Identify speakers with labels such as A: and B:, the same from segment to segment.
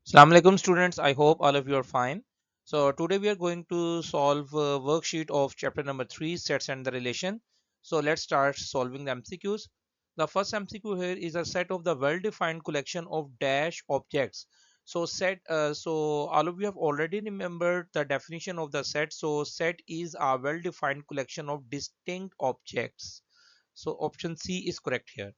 A: Assalamu alaikum students, I hope all of you are fine. So today we are going to solve a worksheet of chapter number 3 sets and the relation. So let's start solving the MCQs. The first MCQ here is a set of the well-defined collection of dash objects. So all of you have already remembered the definition of the set. So set is a well-defined collection of distinct objects. So option C is correct here.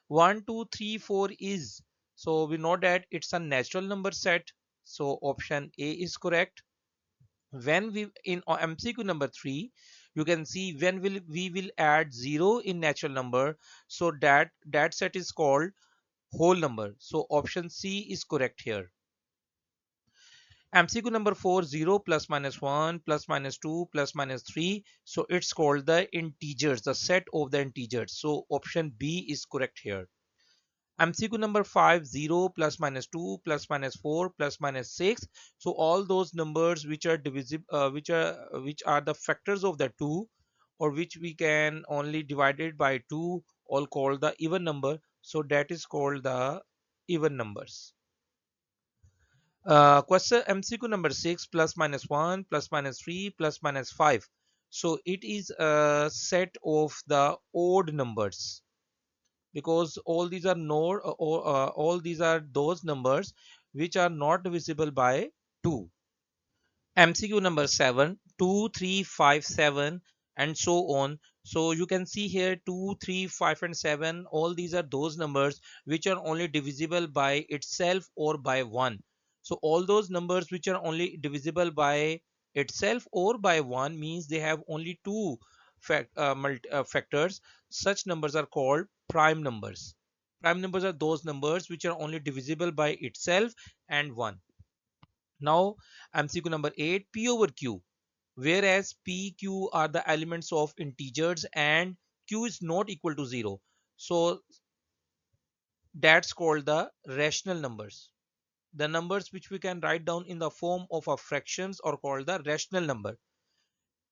A: 1 2 3 4 is, so we know that it's a natural number set, so option A is correct. When we in MCQ number 3, you can see when we will add 0 in natural number, so that set is called whole number, so option C is correct here. MCQ number 4, 0 plus minus 1 plus minus 2 plus minus 3, so it's called the integers, the set of the integers, so option B is correct here. MCQ number 5, 0 plus minus 2 plus minus 4 plus minus 6. So all those numbers which are divisible, which are the factors of the 2, or which we can only divide it by 2, all called the even number. So that is called the even numbers. Question MCQ number 6, plus minus 1 plus minus 3 plus minus 5. So it is a set of the odd numbers, because all these are not all these are those numbers which are not divisible by 2. MCQ number 7, 2 3 5 7 and so on. So you can see here 2 3 5 and 7, all these are those numbers which are only divisible by itself or by 1. So all those numbers which are only divisible by itself or by 1 means they have only two factors. Such numbers are called prime numbers. Prime numbers are those numbers which are only divisible by itself and 1. Now MCQ number 8, P over Q. Whereas P, Q are the elements of integers and Q is not equal to 0. So that's called the rational numbers. The numbers which we can write down in the form of a fractions are called the rational number.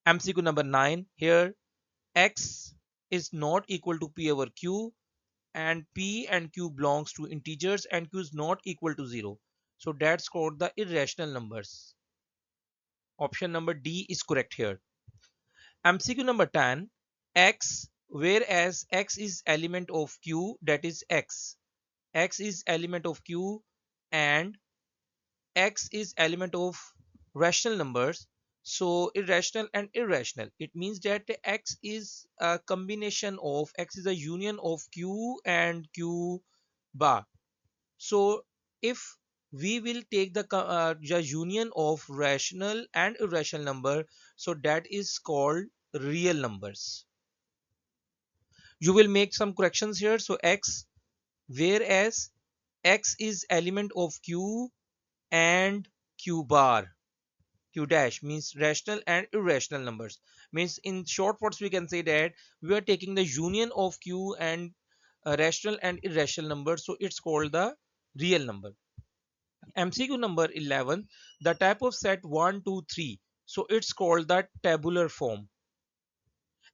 A: MCQ number 9, here X is not equal to P over Q, and P and Q belongs to integers and Q is not equal to 0. So that's called the irrational numbers. Option number D is correct here. MCQ number 10, X, whereas X is element of Q, that is X. X is element of Q and X is element of rational numbers. So irrational and irrational. It means that X is a combination of, X is a union of Q and Q bar. So if we will take the union of rational and irrational number, so that is called real numbers. You will make some corrections here. So X, whereas X is element of Q and Q bar. Q dash means rational and irrational numbers. Means in short words we can say that we are taking the union of Q and rational and irrational numbers. So it's called the real number. MCQ number 11, the type of set 1 2 3. So it's called the tabular form.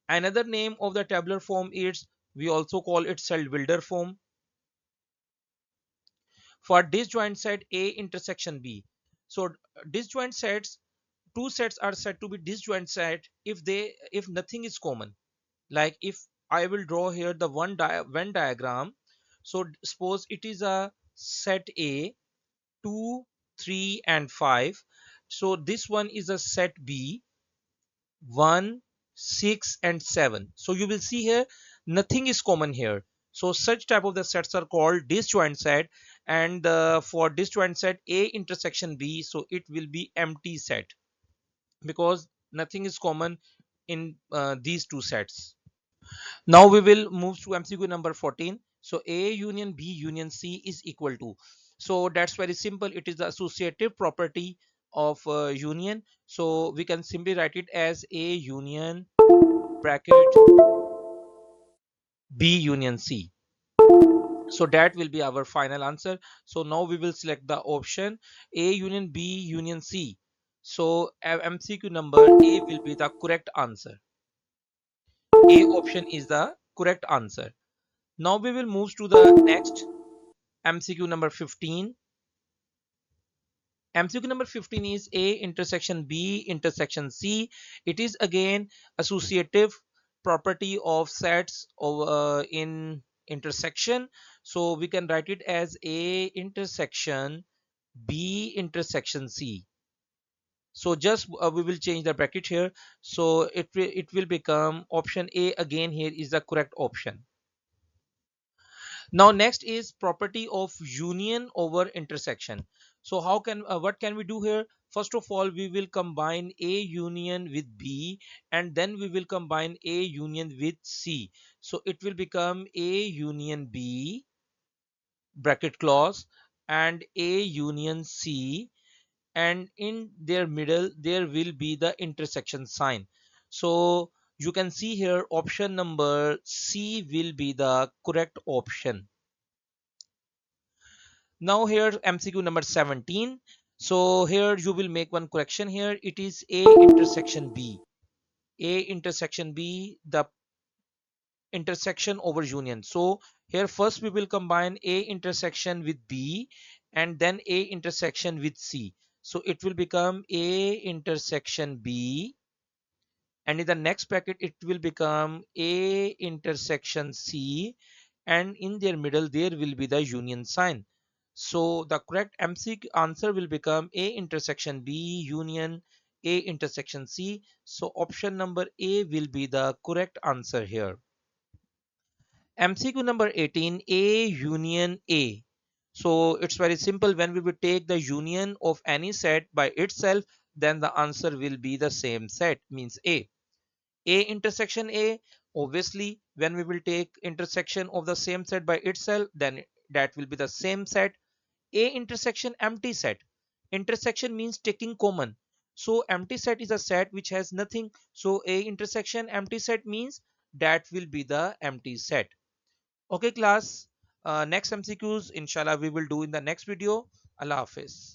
A: Another name of the tabular form is, we also call it cell builder form. For disjoint set A intersection B. So disjoint sets, two sets are said to be disjoint set if nothing is common. Like if I will draw here the Venn diagram. So suppose it is a set A, 2 3 and 5. So this one is a set B, 1 6 and 7. So you will see here nothing is common here. So such type of the sets are called disjoint set, and for disjoint set A intersection B, so it will be empty set because nothing is common in these two sets. Now we will move to MCQ number 14. So A union B union C is equal to. So that's very simple. It is the associative property of union. So we can simply write it as A union bracket B union C. So that will be our final answer. So now we will select the option A union B union C. So MCQ number A will be the correct answer. A option is the correct answer. Now we will move to the next MCQ number 15. MCQ number 15 is A intersection B intersection C. It is again associative property of sets of, in intersection. So we can write it as A intersection B intersection C. So just we will change the bracket here. So it will become option A again here is the correct option. Now next is property of union over intersection. So how can what can we do here? First of all, we will combine A union with B, and then we will combine A union with C. So it will become A union B bracket clause and A union C, and in their middle there will be the intersection sign. So you can see here option number C will be the correct option. Now here MCQ number 17. So here you will make one correction here. It is A intersection B. A intersection B, the intersection over union. So here first we will combine A intersection with B and then A intersection with C. So it will become A intersection B, and in the next bracket it will become A intersection C, and in their middle there will be the union sign. So the correct MCQ answer will become A intersection B union A intersection C. So option number A will be the correct answer here. MCQ number 18, A union A. So it's very simple. When we will take the union of any set by itself, then the answer will be the same set, means A. A intersection A, obviously when we will take intersection of the same set by itself, then that will be the same set. A intersection empty set. Intersection means taking common. So empty set is a set which has nothing. So A intersection empty set means that will be the empty set. Okay class, next MCQs inshallah we will do in the next video. Allah Hafiz.